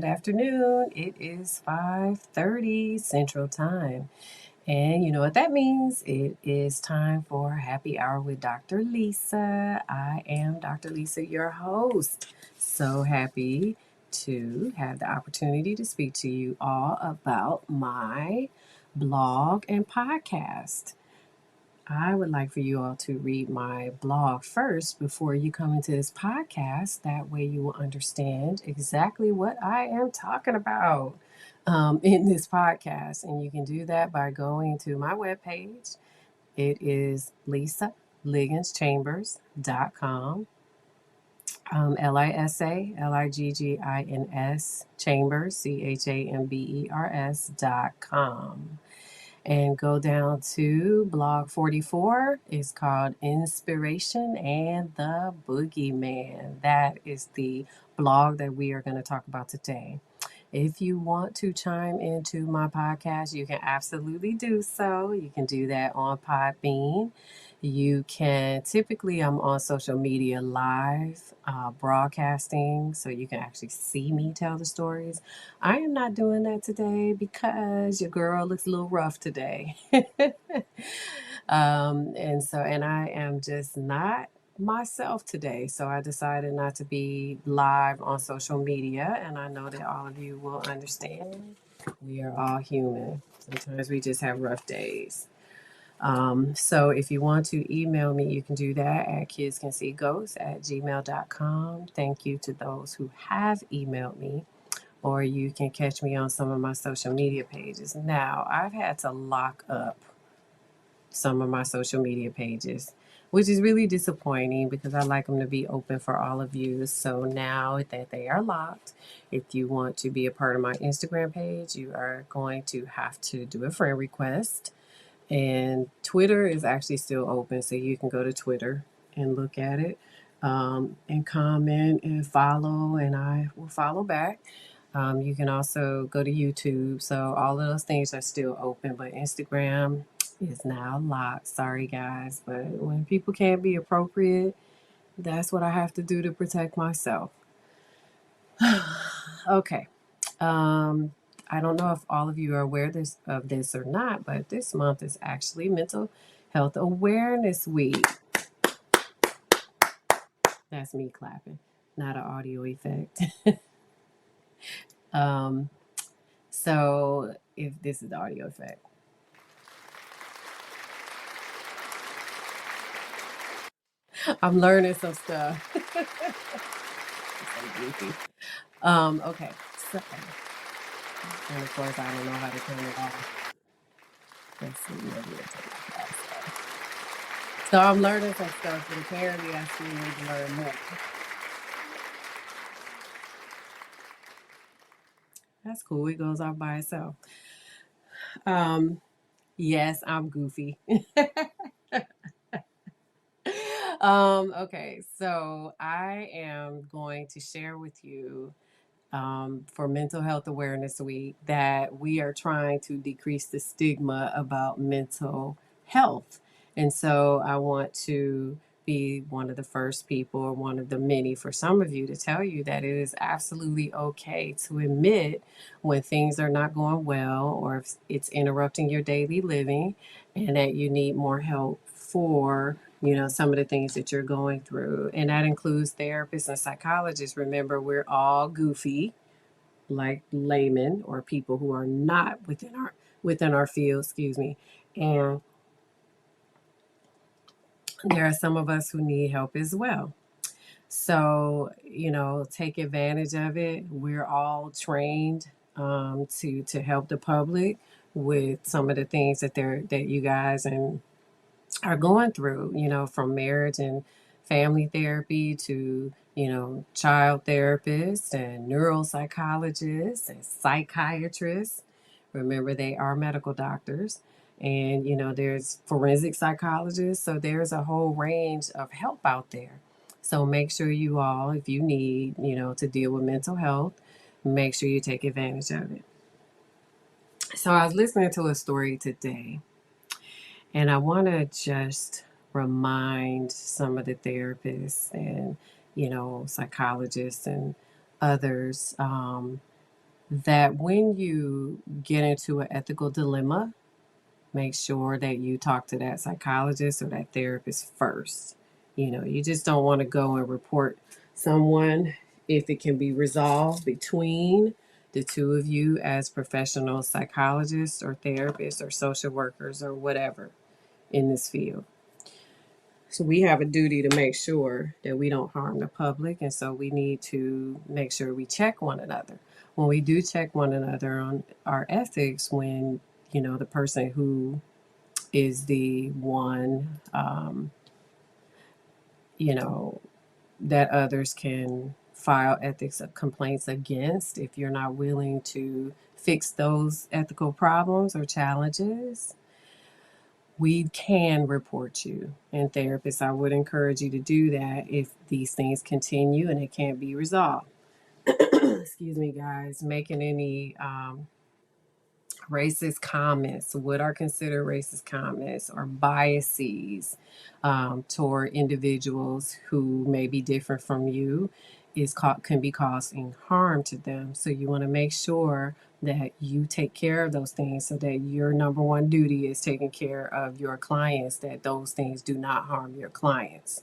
afternoon. It is 5:30 Central Time. And you know what that means? It is time for Happy Hour with Dr. Lisa. I am Dr. Lisa, your host. So happy to have the opportunity to speak to you all about my blog and podcast. I would like for you all to read my blog first before you come into this podcast. That way, you will understand exactly what I am talking about in this podcast. And you can do that by going to my webpage. It is lisaliggins.chambers.com. LISALIGGINS Chambers, CHAMBERS.com, and go down to blog 44. It's called Inspiration and the Boogeyman. That is the blog that we are going to talk about today. If you want to chime into my podcast, you can absolutely do so. You can do that on Podbean. You can, typically, I'm on social media live broadcasting, so you can actually see me tell the stories. I am not doing that today because your girl looks a little rough today. And I am just not myself today. So I decided not to be live on social media. And I know that all of you will understand. We are all human. Sometimes we just have rough days. So if you want to email me, you can do that at kidscanseeghosts@gmail.com. Thank you to those who have emailed me, or you can catch me on some of my social media pages. Now, I've had to lock up some of my social media pages, which is really disappointing because I like them to be open for all of you. So now that they are locked, if you want to be a part of my Instagram page, you are going to have to do a friend request. And Twitter is actually still open, so you can go to Twitter and look at it, and comment and follow, and I will follow back. You can also go to YouTube. So all of those things are still open, but Instagram is now locked. Sorry, guys, but when people can't be appropriate, that's what I have to do to protect myself. Okay. Um, I don't know if all of you are aware of this or not, but this month is actually Mental Health Awareness Week. That's me clapping, not an audio effect. um, so if this is the audio effect, I'm learning some stuff. So goofy. Okay. So, and of course, I don't know how to turn it off. Let's see. Maybe we'll turn it off. So I'm learning some stuff, but apparently I still need to learn more. That's cool. It goes off by itself. Um, yes, I'm goofy. Okay, so I am going to share with you, for Mental Health Awareness Week, that we are trying to decrease the stigma about mental health. And so I want to be one of the first people, or one of the many for some of you, to tell you that it is absolutely okay to admit when things are not going well, or if it's interrupting your daily living, and that you need more help for some of the things that you're going through. And that includes therapists and psychologists. Remember, we're all goofy, like laymen or people who are not within our field, excuse me. And there are some of us who need help as well. So, take advantage of it. We're all trained to help the public with some of the things that you guys are going through, from marriage and family therapy to, child therapists and neuropsychologists and psychiatrists. Remember, they are medical doctors. And, there's forensic psychologists. So there's a whole range of help out there. So make sure you all, if you need, to deal with mental health, make sure you take advantage of it. So I was listening to a story today, and I want to just remind some of the therapists and, psychologists and others, that when you get into an ethical dilemma, make sure that you talk to that psychologist or that therapist first. You just don't want to go and report someone if it can be resolved between the two of you as professional psychologists or therapists or social workers or whatever in this field. So we have a duty to make sure that we don't harm the public, and so we need to make sure we check one another. When we do check one another on our ethics, when the person who is the one, you know, that others can file ethics complaints against if you're not willing to fix those ethical problems or challenges. We can report you. And therapists, I would encourage you to do that if these things continue and it can't be resolved. Excuse me, guys. Making any racist comments, what are considered racist comments or biases toward individuals who may be different from you can be causing harm to them. So you want to make sure that you take care of those things so that your number one duty is taking care of your clients, that those things do not harm your clients.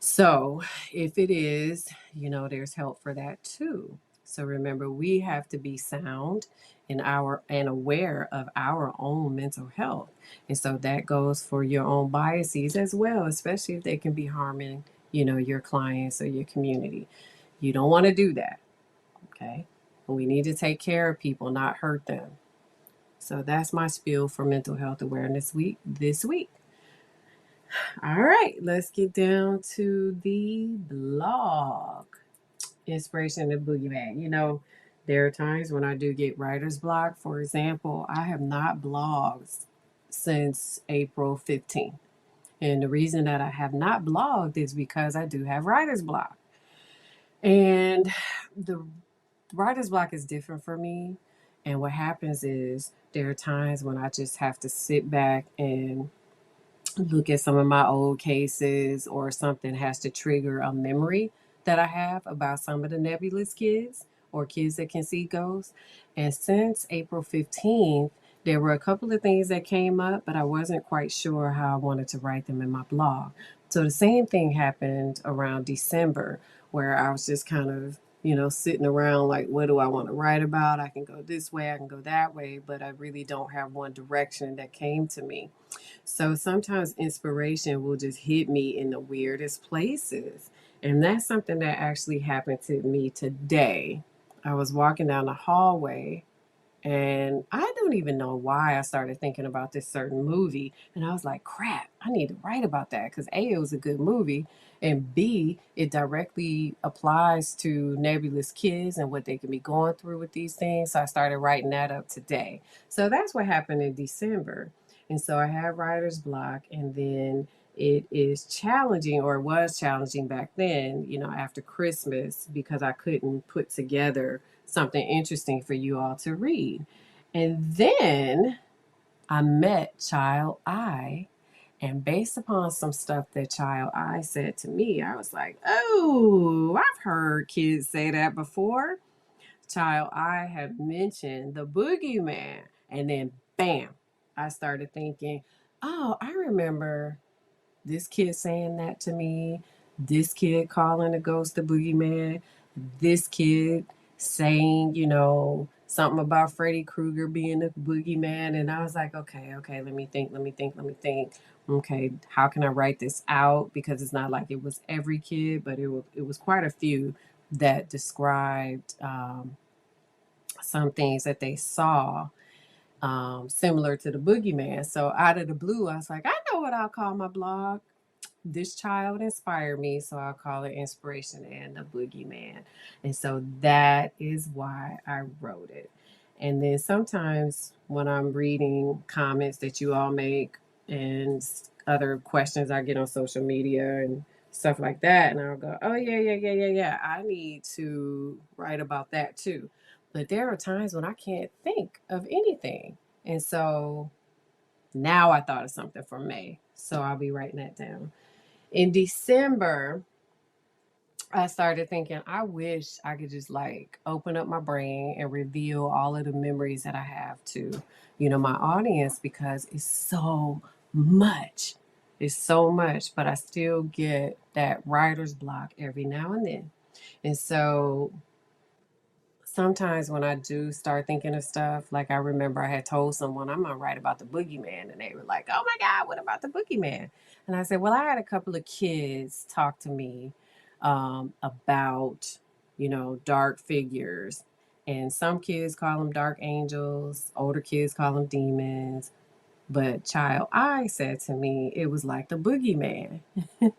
So if it is, there's help for that too. So remember, we have to be sound and aware of our own mental health. And so that goes for your own biases as well, especially if they can be harming, your clients or your community. You don't want to do that. Okay. We need to take care of people, not hurt them. So that's my spiel for Mental Health Awareness Week this week. All right, let's get down to the blog. Inspiration of Boogeyman. There are times when I do get writer's block. For example, I have not blogged since April 15th. And the reason that I have not blogged is because I do have writer's block. And the writer's block is different for me. And what happens is there are times when I just have to sit back and look at some of my old cases, or something has to trigger a memory that I have about some of the nebulous kids or kids that can see ghosts. And since April 15th, there were a couple of things that came up, but I wasn't quite sure how I wanted to write them in my blog. So the same thing happened around December, where I was just kind of, sitting around like, what do I want to write about? I can go this way, I can go that way, but I really don't have one direction that came to me. So sometimes inspiration will just hit me in the weirdest places. And that's something that actually happened to me today. I was walking down the hallway, and I don't even know why I started thinking about this certain movie. And I was like, crap, I need to write about that because A, it was a good movie. And B, it directly applies to nebulous kids and what they can be going through with these things. So I started writing that up today. So that's what happened in December. And so I had writer's block, and then it is challenging, or it was challenging back then, after Christmas, because I couldn't put together something interesting for you all to read. And then I met Child I, and based upon some stuff that Child I said to me, I was like, oh, I've heard kids say that before. Child I had mentioned the Boogeyman, and then bam, I started thinking, oh, I remember this kid saying that to me, this kid calling the ghost the Boogeyman, this kid saying, something about Freddy Krueger being the Boogeyman. And I was like, okay, let me think. Okay, how can I write this out? Because it's not like it was every kid, but it was quite a few that described some things that they saw similar to the Boogeyman. So out of the blue, I was like, I know what I'll call my blog. This child inspired me, so I'll call it Inspiration and the Boogeyman. And so that is why I wrote it. And then sometimes when I'm reading comments that you all make and other questions I get on social media and stuff like that, and I'll go, oh, yeah, I need to write about that too. But there are times when I can't think of anything. And so now I thought of something for May. So I'll be writing that down. In December, I started thinking, I wish I could just like open up my brain and reveal all of the memories that I have to, my audience, because it's so much. It's so much, but I still get that writer's block every now and then. And so sometimes when I do start thinking of stuff, like I remember I had told someone I'm gonna write about the boogeyman, and they were like, "Oh my God, what about the boogeyman?" And I said, "Well, I had a couple of kids talk to me about, dark figures, and some kids call them dark angels, older kids call them demons, but child I said to me it was like the boogeyman." And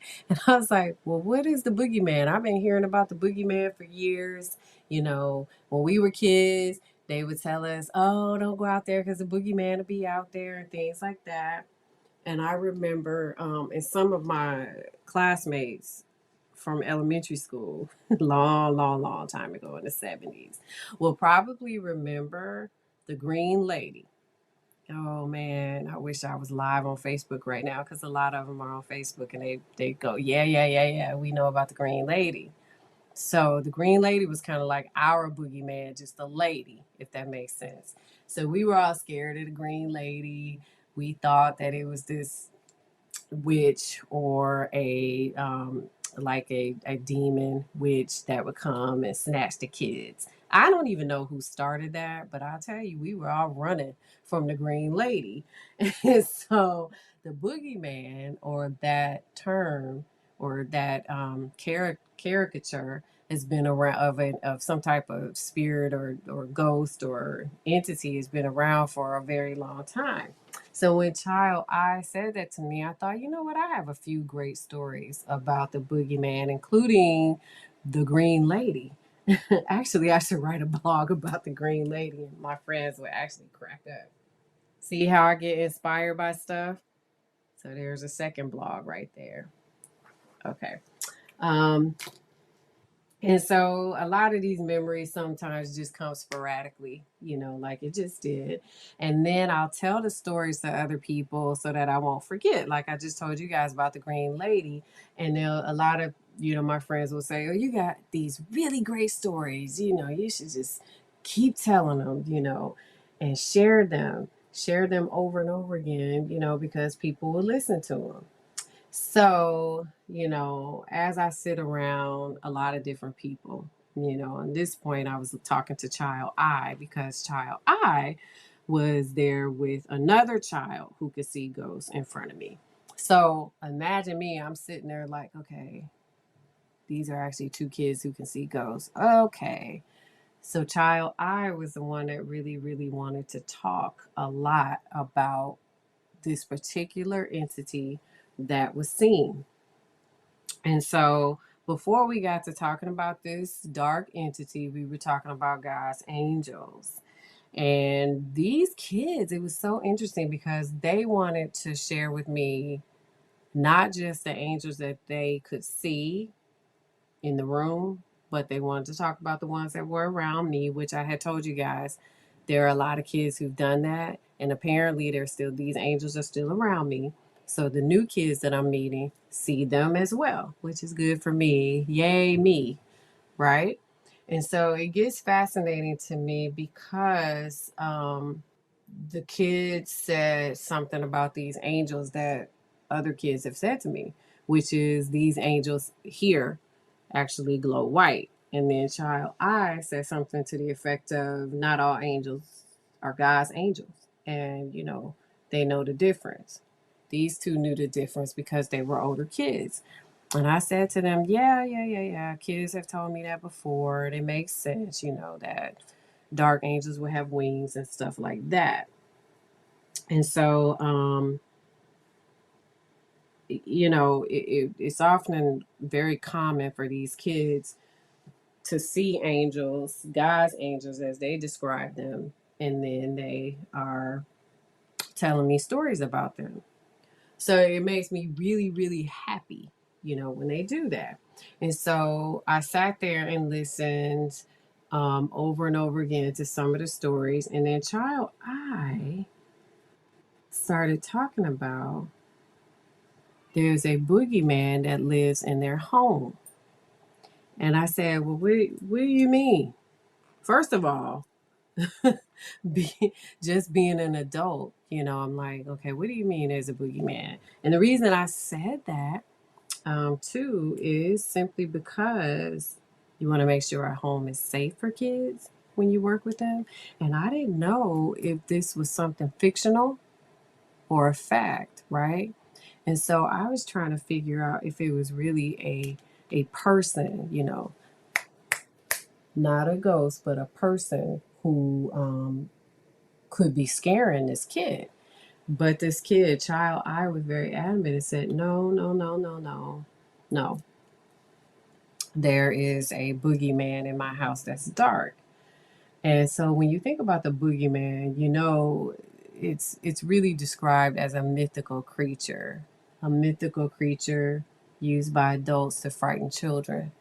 I was like, well, what is the boogeyman? I've been hearing about the boogeyman for years. When we were kids, they would tell us, oh, don't go out there because the boogeyman will be out there and things like that. And I remember, and some of my classmates from elementary school, long, long, long time ago in the 70s, will probably remember the Green Lady. Oh man, I wish I was live on Facebook right now because a lot of them are on Facebook and they go, yeah, yeah, yeah, yeah. We know about the Green Lady. So the Green Lady was kind of like our boogeyman, just a lady, if that makes sense. So we were all scared of the Green Lady. We thought that it was this witch or a demon witch that would come and snatch the kids. I don't even know who started that, but I'll tell you, we were all running from the Green Lady. And so the boogeyman, or that term, or that caricature, has been around of some type of spirit or ghost or entity, has been around for a very long time. So when Child I said that to me, I thought, you know what? I have a few great stories about the boogeyman, including the Green Lady. Actually, I should write a blog about the Green Lady, and my friends would actually crack up. See how I get inspired by stuff? So there's a second blog right there. Okay. Um, And so a lot of these memories sometimes just come sporadically, like it just did. And then I'll tell the stories to other people so that I won't forget. Like I just told you guys about the Green Lady. And a lot of, my friends will say, oh, you got these really great stories. You should just keep telling them, and share them over and over again, because people will listen to them. So, as I sit around a lot of different people, at this point I was talking to Child I because Child I was there with another child who could see ghosts in front of me. So imagine me, I'm sitting there like, okay, these are actually two kids who can see ghosts. Okay. So Child I was the one that really, really wanted to talk a lot about this particular entity that was seen. And so before we got to talking about this dark entity, we were talking about God's angels. And these kids, it was so interesting because they wanted to share with me not just the angels that they could see in the room, but they wanted to talk about the ones that were around me, which I had told you guys. There are a lot of kids who've done that, and apparently there's still these angels are still around me. So the new kids that I'm meeting see them as well, which is good for me. Yay me, right? And so it gets fascinating to me because the kids said something about these angels that other kids have said to me, which is these angels here actually glow white. And then Child I said something to the effect of not all angels are God's angels. And, they know the difference. These two knew the difference because they were older kids. And I said to them, yeah, yeah, yeah, yeah. Kids have told me that before. It makes sense, that dark angels will have wings and stuff like that. And so, it's often very common for these kids to see angels, God's angels, as they describe them, and then they are telling me stories about them. So it makes me really, really happy, when they do that. And so I sat there and listened over and over again to some of the stories. And then Child I started talking about there's a boogeyman that lives in their home. And I said, well, what do you mean? First of all, be, just being an adult, I'm like, okay, what do you mean there's a boogeyman? And the reason I said that, too, is simply because you want to make sure our home is safe for kids when you work with them. And I didn't know if this was something fictional or a fact, right? And so I was trying to figure out if it was really a person, not a ghost, but a person who could be scaring this kid. But this kid, child I, was very adamant and said, no, no, no, no, no, no. There is a boogeyman in my house that's dark. And so when you think about the boogeyman, it's really described as a mythical creature, used by adults to frighten children.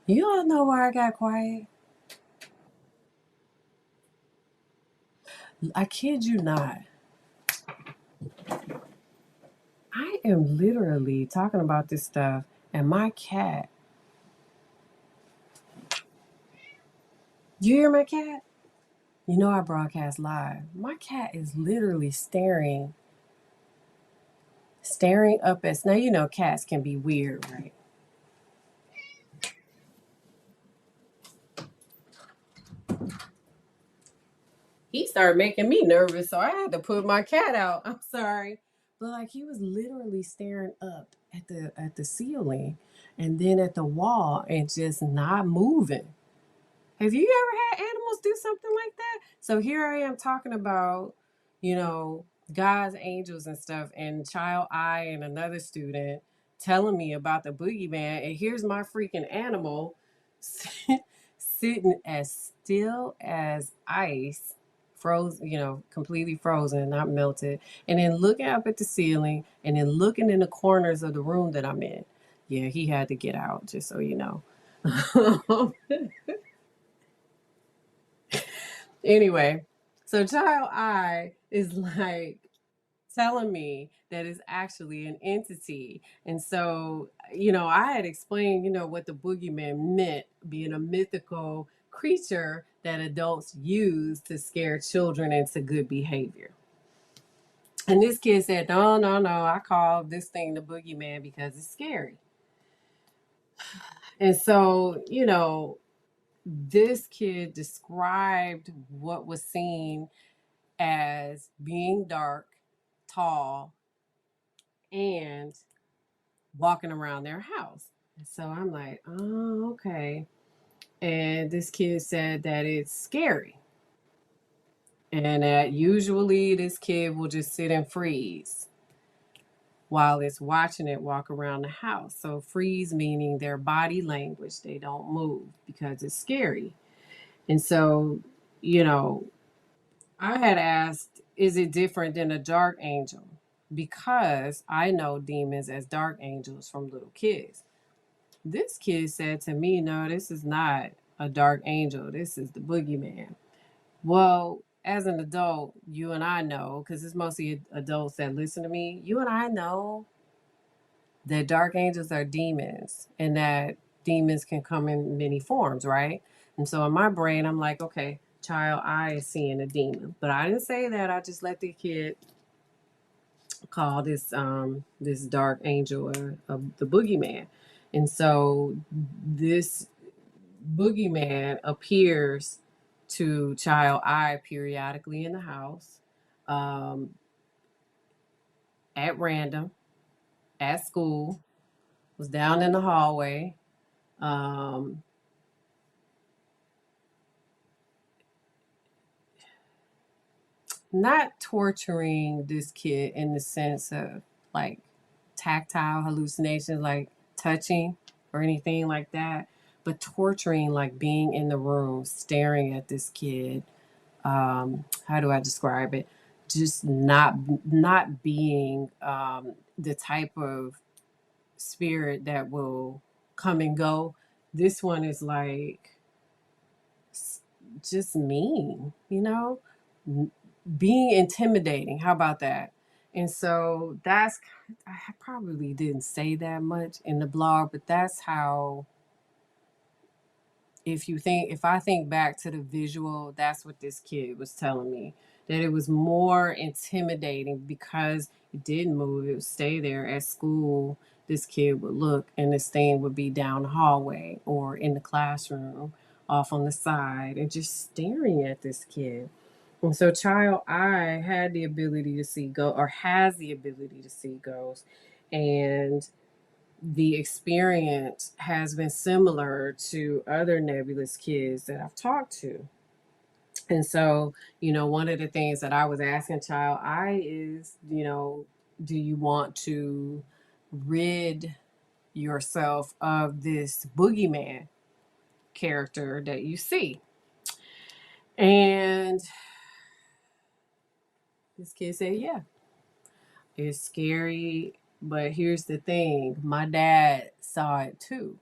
You all know why I got quiet? I kid you not. I am literally talking about this stuff, and my cat. You hear my cat? I broadcast live. My cat is literally staring up at. Now cats can be weird, right? He started making me nervous, so I had to put my cat out. I'm sorry, but like he was literally staring up at the ceiling, and then at the wall, and just not moving. Have you ever had animals do something like that? So here I am talking about, you know, God's angels and stuff, and child I and another student telling me about the boogeyman, and here's my freaking animal sitting as still as ice, frozen, completely frozen, not melted, and then looking up at the ceiling, and then looking in the corners of the room that I'm in. Yeah, he had to get out, just so you know. Anyway, so child I is like telling me that it's actually an entity. And so, I had explained, what the boogeyman meant, being a mythical creature that adults use to scare children into good behavior. And this kid said, no, no, no, I call this thing the boogeyman because it's scary. And so, this kid described what was seen as being dark, tall, and walking around their house. So I'm like, oh, okay. And this kid said that it's scary. And that usually this kid will just sit and freeze while it's watching it walk around the house. So freeze meaning their body language, they don't move because it's scary. And so, you know, I had asked, is it different than a dark angel? Because I know demons as dark angels from little kids. This kid said to me, no, this is not a dark angel. This is the boogeyman. Well, as an adult, you and I know, because it's mostly adults that listen to me, you and I know that dark angels are demons and that demons can come in many forms, right? And so in my brain, I'm like, okay, child I is seeing a demon. But I didn't say that. I just let the kid call this dark angel the boogeyman. And so this boogeyman appears to child I periodically in the house, um, at random, at school, was down in the hallway. Um, Not torturing this kid in the sense of like tactile hallucinations, like touching or anything like that, but torturing, like being in the room, staring at this kid. How do I describe it? Just not being the type of spirit that will come and go. This one is like just mean, being intimidating. How about that? And so that's, I probably didn't say that much in the blog, but that's how, if I think back to the visual, that's what this kid was telling me. That it was more intimidating because it didn't move, it would stay there at school. This kid would look and this thing would be down the hallway or in the classroom off on the side and just staring at this kid. And so child I had the ability to see go or has the ability to see ghosts. And the experience has been similar to other nebulous kids that I've talked to. And so, one of the things that I was asking child I is, do you want to rid yourself of this boogeyman character that you see? And this kid said, yeah, it's scary. But here's the thing, my dad saw it too.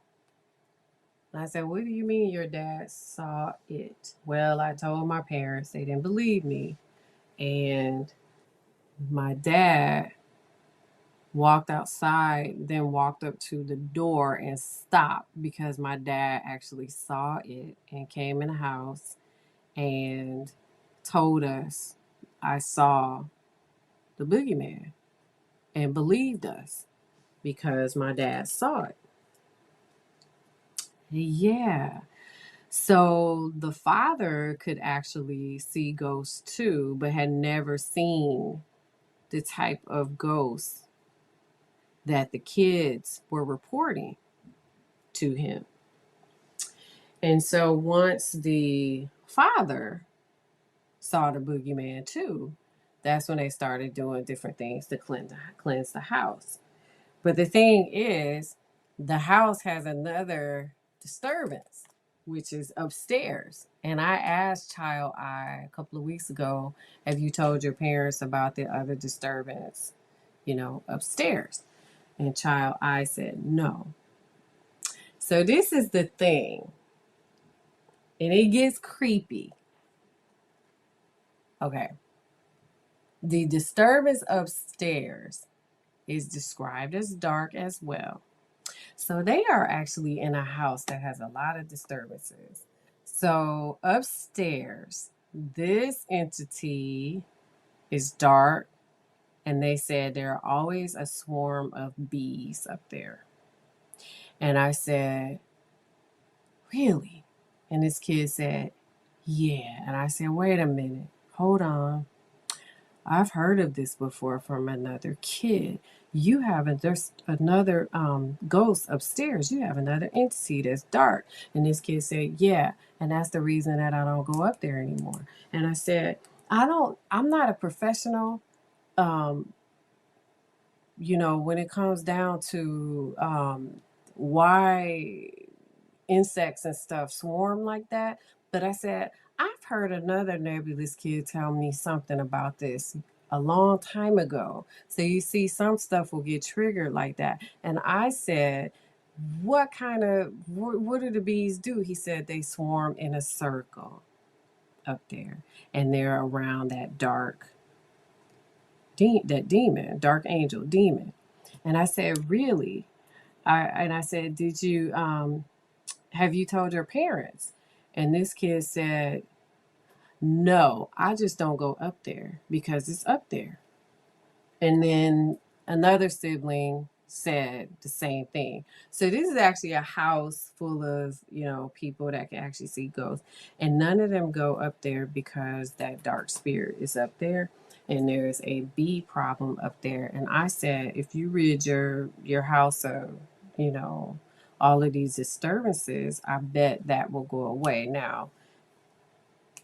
And I said, what do you mean your dad saw it? Well, I told my parents, they didn't believe me. And my dad walked outside, then walked up to the door and stopped because my dad actually saw it and came in the house and told us, I saw the boogeyman, and believed us because my dad saw it. Yeah. So the father could actually see ghosts too, but had never seen the type of ghosts that the kids were reporting to him. And so once the father saw the boogeyman too, that's when they started doing different things to cleanse the house. But the thing is, the house has another disturbance, which is upstairs. And I asked Child I a couple of weeks ago, have you told your parents about the other disturbance, upstairs? And Child I said no. So this is the thing, and it gets creepy. Okay. The disturbance upstairs is described as dark as well. So they are actually in a house that has a lot of disturbances. So upstairs, this entity is dark, and they said there are always a swarm of bees up there. And I said, really? And this kid said, yeah. And I said, wait a minute, hold on. I've heard of this before from another kid. You haven't, there's another ghost upstairs. You have another entity that's dark. And this kid said, yeah. And that's the reason that I don't go up there anymore. And I said, I'm not a professional. Um, when it comes down to why insects and stuff swarm like that. But I said, I've heard another nebulous kid tell me something about this a long time ago. So you see, some stuff will get triggered like that. And I said, what do the bees do? He said they swarm in a circle up there, and they're around that dark angel demon. And I said, really? And I said, did you have you told your parents? And this kid said, no, I just don't go up there because it's up there. And then another sibling said the same thing. So this is actually a house full of, people that can actually see ghosts. And none of them go up there because that dark spirit is up there. And there's a bee problem up there. And I said, if you rid your house of, you know, all of these disturbances, I bet that will go away. Now,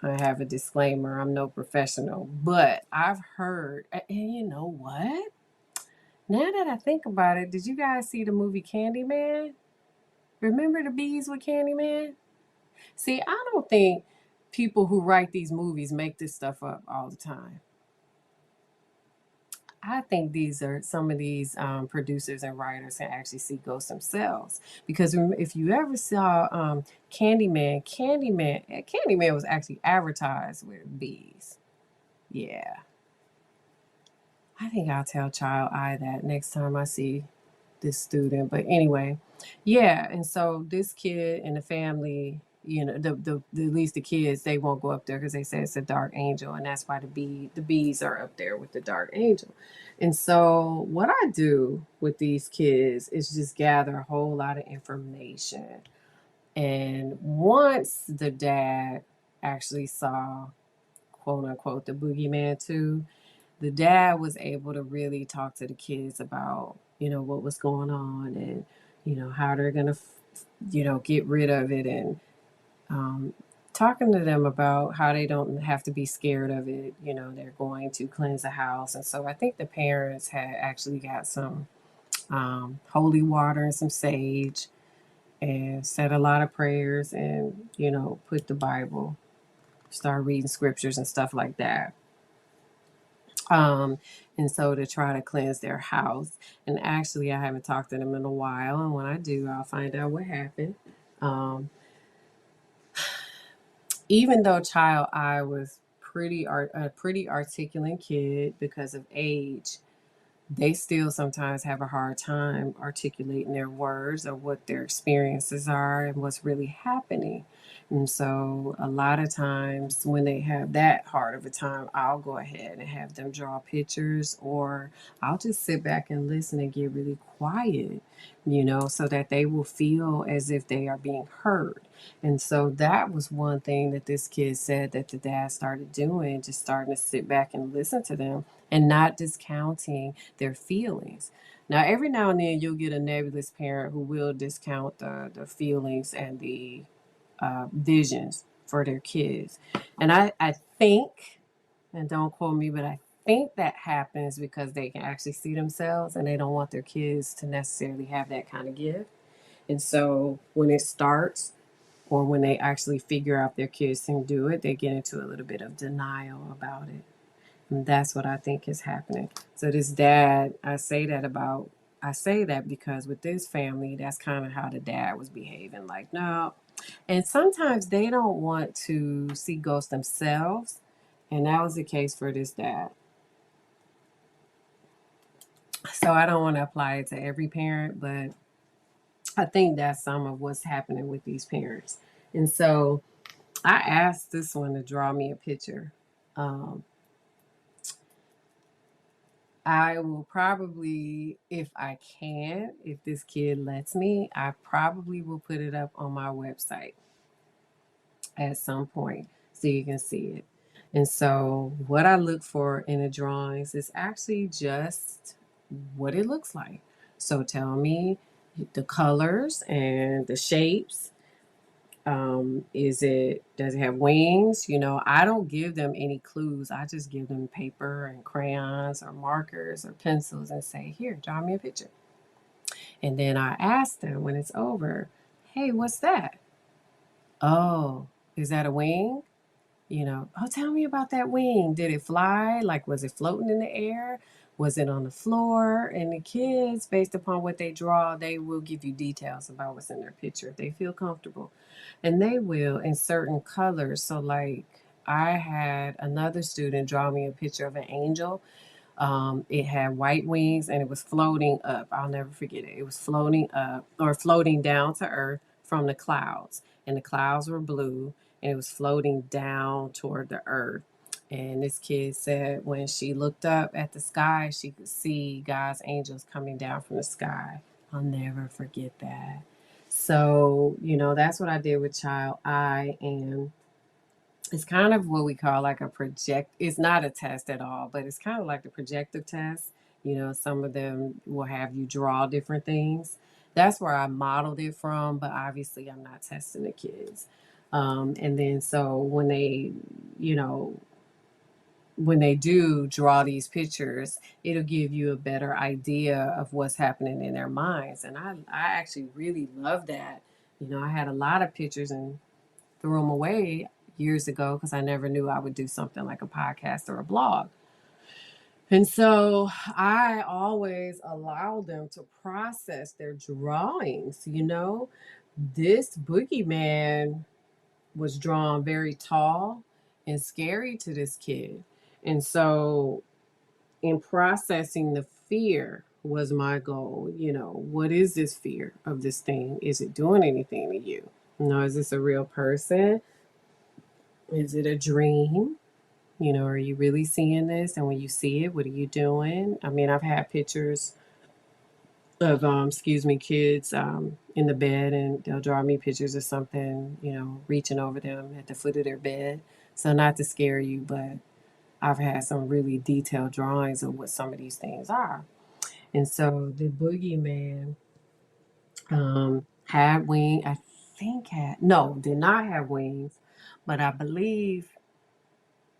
I have a disclaimer, I'm no professional, but I've heard, and you know what? Now that I think about it, did you guys see the movie Candyman? Remember the bees with Candyman? See, I don't think people who write these movies make this stuff up all the time. I think these are some of these producers and writers can actually see ghosts themselves. Because if you ever saw Candyman was actually advertised with bees. Yeah. I think I'll tell child I that next time I see this student. But anyway, yeah. And so this kid and the family, you know, at least the kids, they won't go up there because they say it's a dark angel, and that's why the bees are up there with the dark angel. And so what I do with these kids is just gather a whole lot of information. And once the dad actually saw, quote unquote, the boogeyman too, the dad was able to really talk to the kids about, you know, what was going on, and, you know, how they're going to, you know, get rid of it, and um, talking to them about how they don't have to be scared of it. You know, they're going to cleanse the house. And so I think the parents had actually got some holy water and some sage, and said a lot of prayers, and, you know, put the Bible, start reading scriptures and stuff like that. Um, and so to try to cleanse their house. And actually, I haven't talked to them in a while. And when I do, I'll find out what happened. Um, Even though child I was a pretty articulate kid because of age, they still sometimes have a hard time articulating their words or what their experiences are and what's really happening. And so, a lot of times when they have that hard of a time, I'll go ahead and have them draw pictures, or I'll just sit back and listen and get really quiet, you know, so that they will feel as if they are being heard. And so, that was one thing that this kid said that the dad started doing, just starting to sit back and listen to them and not discounting their feelings. Now, every now and then you'll get a nebulous parent who will discount the feelings and the visions for their kids. And I think, and don't quote me, but I think that happens because they can actually see themselves and they don't want their kids to necessarily have that kind of gift. And so when it starts, or when they actually figure out their kids can do it, they get into a little bit of denial about it. And that's what I think is happening. So this dad, I say that because with this family, that's kind of how the dad was behaving. Like, no. And sometimes they don't want to see ghosts themselves. And that was the case for this dad. So I don't want to apply it to every parent, but I think that's some of what's happening with these parents. And so I asked this one to draw me a picture. Um, I will probably, if I can, if this kid lets me, I probably will put it up on my website at some point so you can see it. And so, what I look for in the drawings is actually just what it looks like. So, tell me the colors and the shapes. Does it have wings? You know, I don't give them any clues. I just give them paper and crayons or markers or pencils and say, here, draw me a picture. And then I ask them when it's over, hey, what's that? Oh, is that a wing? You know, oh, tell me about that wing. Did it fly? Like, was it floating in the air? Was it on the floor? And the kids, based upon what they draw, they will give you details about what's in their picture if they feel comfortable. And they will in certain colors. So, like, I had another student draw me a picture of an angel. It had white wings and it was floating up. I'll never forget it. It was floating up or floating down to earth from the clouds. And the clouds were blue and it was floating down toward the earth. And this kid said when she looked up at the sky, she could see God's angels coming down from the sky. I'll never forget that. So, you know, that's what I did with Child I, and it's kind of what we call like a project. It's not a test at all, but it's kind of like the projective test. You know, some of them will have you draw different things. That's where I modeled it from, but obviously I'm not testing the kids. And then so when they, you know, when they do draw these pictures, it'll give you a better idea of what's happening in their minds. And I actually really love that. You know, I had a lot of pictures and threw them away years ago because I never knew I would do something like a podcast or a blog. And so I always allow them to process their drawings. You know, this boogeyman was drawn very tall and scary to this kid. And so in processing the fear was my goal. What is this fear of this thing? Is it doing anything to you? Is this a real person? Is it a dream? Are you really seeing this? And when you see it, what are you doing? I mean, I've had pictures of, kids in the bed, and they'll draw me pictures of something, reaching over them at the foot of their bed. So, not to scare you, but I've had some really detailed drawings of what some of these things are. And so the boogeyman had wings. I think no, did not have wings, but I believe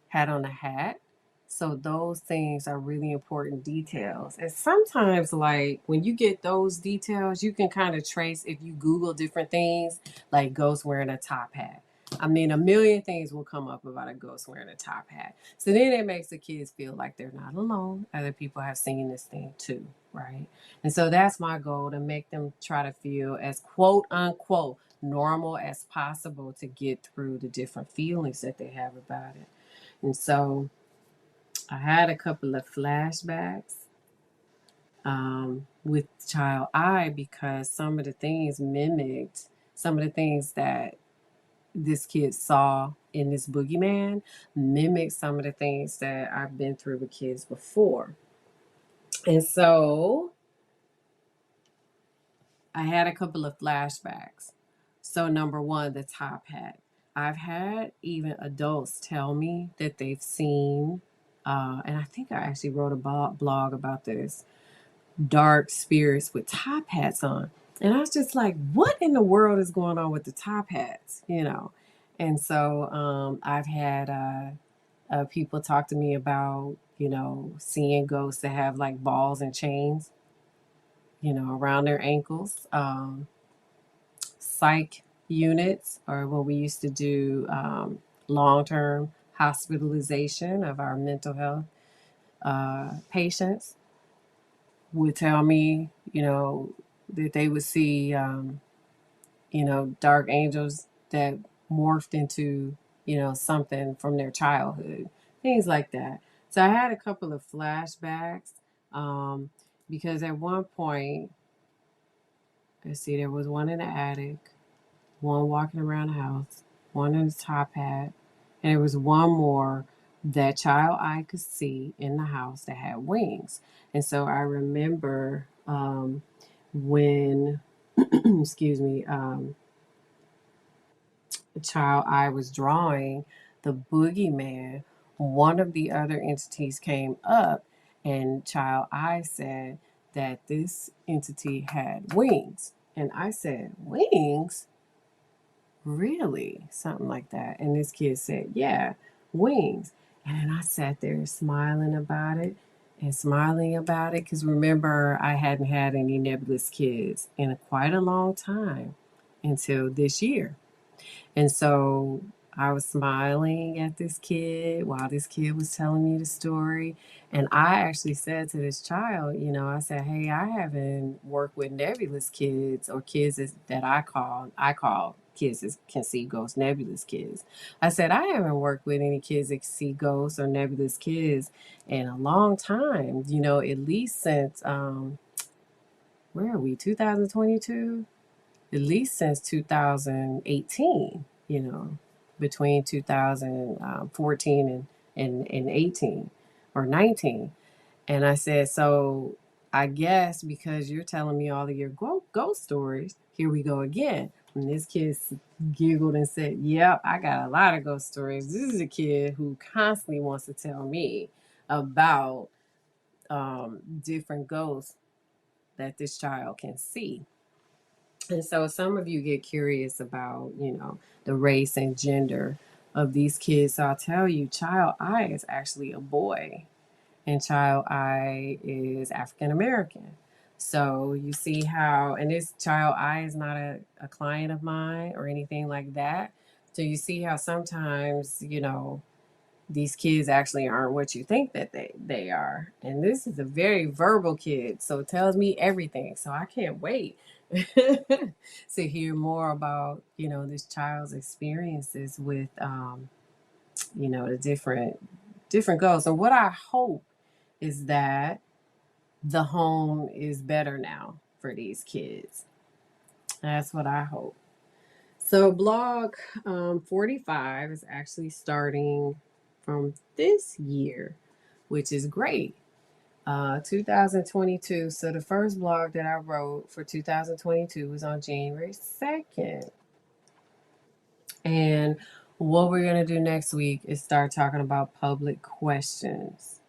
had on a hat. So those things are really important details. And sometimes, like when you get those details, you can kind of trace if you Google different things, like ghost wearing a top hat. I mean, a million things will come up about a ghost wearing a top hat. So then it makes the kids feel like they're not alone. Other people have seen this thing too, right? And so that's my goal, to make them try to feel as quote unquote normal as possible to get through the different feelings that they have about it. And so I had a couple of flashbacks with Child Eye, because some of the things mimicked some of the things that this kid saw in this boogeyman, mimicked some of the things that I've been through with kids before. And so I had a couple of flashbacks. So, number one, the top hat. I've had even adults tell me that they've seen, and I think I actually wrote a blog about this, dark spirits with top hats on. And I was just like, what in the world is going on with the top hats? And so I've had people talk to me about, seeing ghosts that have like balls and chains, around their ankles. Psych units, or when we used to do long term hospitalization of our mental health patients, would tell me, that they would see, dark angels that morphed into, something from their childhood, things like that. So I had a couple of flashbacks um, because at one point, let's see, there was one in the attic, one walking around the house, one in the top hat, and there was one more that Child Eye could see in the house that had wings. And so I remember when, excuse me, Child Eye was drawing the boogeyman, one of the other entities came up, and Child Eye said that this entity had wings. And I said, wings? Really? Something like that. And this kid said, yeah, wings. And then I sat there smiling about it and smiling about it, because remember, I hadn't had any nebulous kids in quite a long time until this year. And so I was smiling at this kid while this kid was telling me the story. And I actually said to this child, I said, hey, I haven't worked with nebulous kids, or kids that I call kids that can see ghosts, nebulous kids. I said, I haven't worked with any kids that see ghosts or nebulous kids in a long time, at least since, where are we, 2022? At least since 2018, between 2014 and 18 or 19. And I said, so I guess because you're telling me all of your ghost stories, here we go again. And this kid giggled and said, yep, I got a lot of ghost stories. This is a kid who constantly wants to tell me about different ghosts that this child can see. And so some of you get curious about, the race and gender of these kids. So I'll tell you, Child Eye is actually a boy, and Child Eye is African American. So you see how, and this Child Eye is not a client of mine or anything like that. So you see how sometimes, these kids actually aren't what you think that they are. And this is a very verbal kid, so it tells me everything. So I can't wait to hear more about, this child's experiences with, the different ghosts. And what I hope is that the home is better now for these kids. That's what I hope. So, blog 45 is actually starting from this year, which is great. 2022. So, the first blog that I wrote for 2022 was on January 2nd. And what we're going to do next week is start talking about public questions.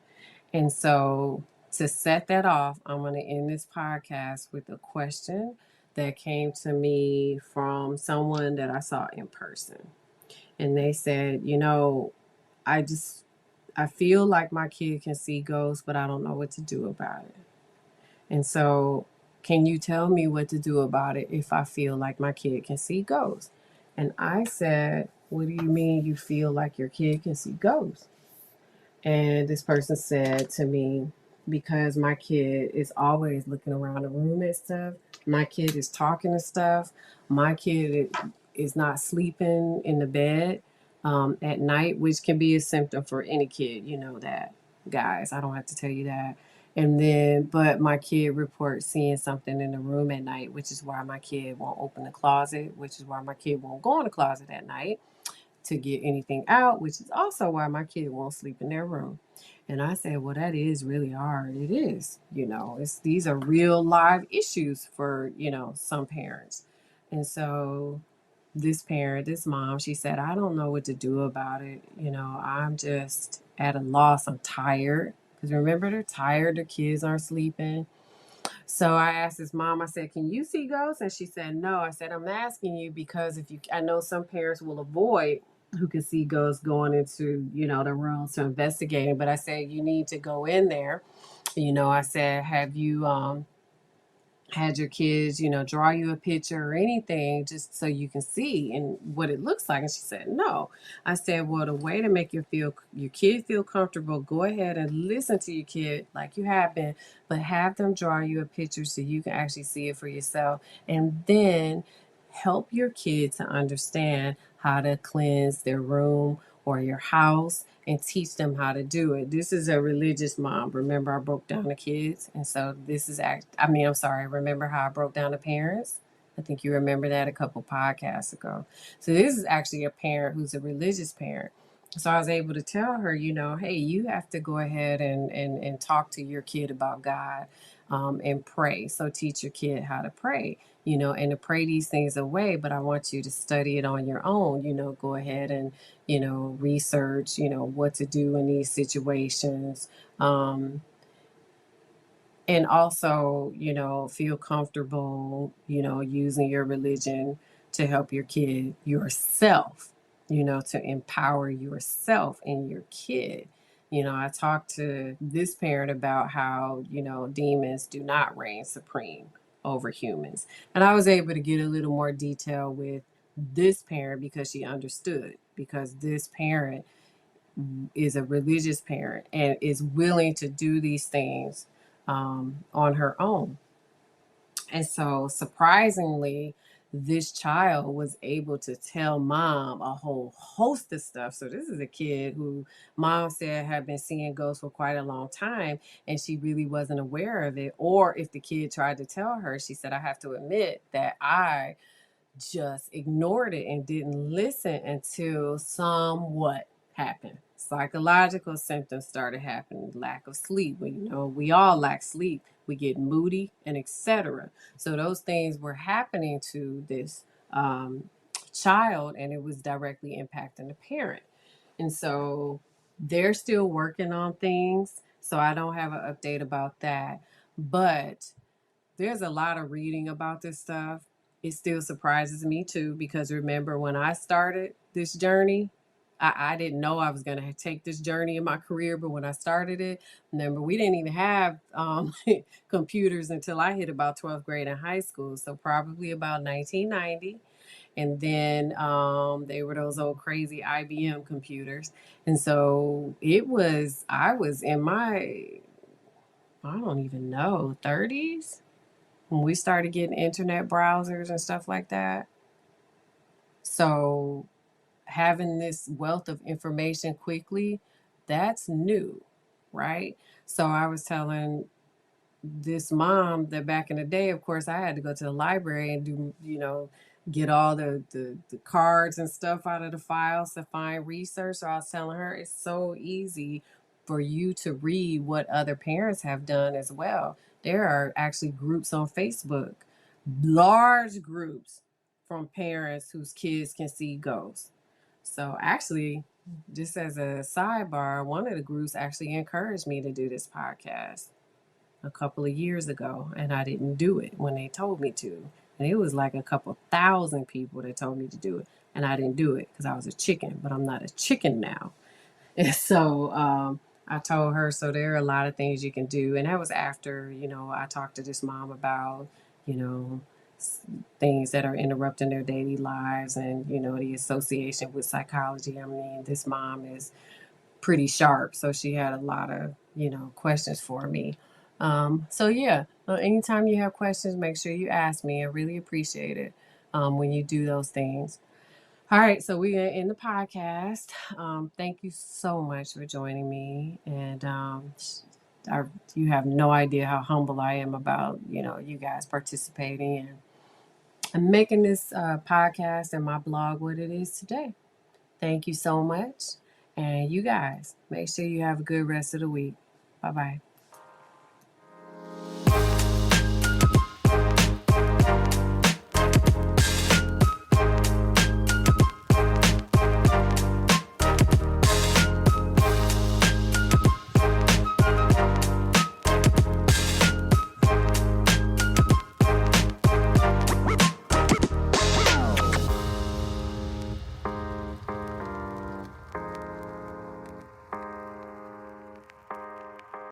And so, to set that off, I'm going to end this podcast with a question that came to me from someone that I saw in person. And they said, I just, I feel like my kid can see ghosts, but I don't know what to do about it. And so, can you tell me what to do about it if I feel like my kid can see ghosts? And I said, what do you mean you feel like your kid can see ghosts? And this person said to me, because my kid is always looking around the room at stuff, my kid is talking to stuff, my kid is not sleeping in the bed at night, which can be a symptom for any kid. You know that, guys. I don't have to tell you that. And then, but my kid reports seeing something in the room at night, which is why my kid won't open the closet, which is why my kid won't go in the closet at night to get anything out, which is also why my kid won't sleep in their room. And I said, well, that is really hard. It is, these are real live issues for, some parents. And so this parent, this mom, she said, I don't know what to do about it. I'm just at a loss. I'm tired. Because remember, they're tired. Their kids aren't sleeping. So I asked his mom, I said, can you see ghosts? And she said, no. I said, I'm asking you because I know some parents will avoid who can see ghosts going into, the rooms to investigate it. But I said, you need to go in there. I said, have you, had your kids, draw you a picture or anything just so you can see and what it looks like? And she said, no. I said, well, the way to make your kid feel comfortable, go ahead and listen to your kid like you have been, but have them draw you a picture so you can actually see it for yourself. And then help your kid to understand how to cleanse their room or your house and teach them how to do it. This is a religious mom. Remember, I broke down the kids. And so this is I'm sorry, remember how I broke down the parents? I think you remember that a couple podcasts ago. So this is actually a parent who's a religious parent. So I was able to tell her, hey, you have to go ahead and talk to your kid about God and pray. So teach your kid how to pray, and to pray these things away. But I want you to study it on your own, go ahead and, research, what to do in these situations. And also, feel comfortable, using your religion to help your kid yourself, to empower yourself and your kid. I talked to this parent about how, demons do not reign supreme over humans. And I was able to get a little more detail with this parent because she understood, because this parent is a religious parent and is willing to do these things on her own. And so, surprisingly, this child was able to tell mom a whole host of stuff. So, this is a kid who mom said had been seeing ghosts for quite a long time, and she really wasn't aware of it. Or if the kid tried to tell her, she said, I have to admit that I just ignored it and didn't listen until somewhat happened. Psychological symptoms started happening, lack of sleep. We all lack sleep. We get moody and etc. So those things were happening to this child, and it was directly impacting the parent. And so they're still working on things. So I don't have an update about that. But there's a lot of reading about this stuff. It still surprises me too, because remember when I started this journey, I didn't know I was going to take this journey in my career, but when I started it, remember, we didn't even have computers until I hit about 12th grade in high school. So probably about 1990. And then they were those old crazy IBM computers. And so I was in my, I don't even know, 30s when we started getting internet browsers and stuff like that. So having this wealth of information quickly, that's new. right? So I was telling this mom that back in the day, of course, I had to go to the library and do, get all the cards and stuff out of the files to find research. So I was telling her it's so easy for you to read what other parents have done as well. There are actually groups on Facebook, large groups from parents whose kids can see ghosts. So actually, just as a sidebar, one of the groups actually encouraged me to do this podcast a couple of years ago, and I didn't do it when they told me to. And it was like a couple thousand people that told me to do it, and I didn't do it because I was a chicken. But I'm not a chicken now, and so I told her. So there are a lot of things you can do, and that was after I talked to this mom about you know things that are interrupting their daily lives, and the association with psychology. I mean, this mom is pretty sharp. So she had a lot of, questions for me. So yeah, anytime you have questions, make sure you ask me. I really appreciate it when you do those things. All right, so we're in the podcast. Thank you so much for joining me, and I, you have no idea how humble I am about you guys participating and making this podcast and my blog what it is today. Thank you so much. And you guys, make sure you have a good rest of the week. Bye bye.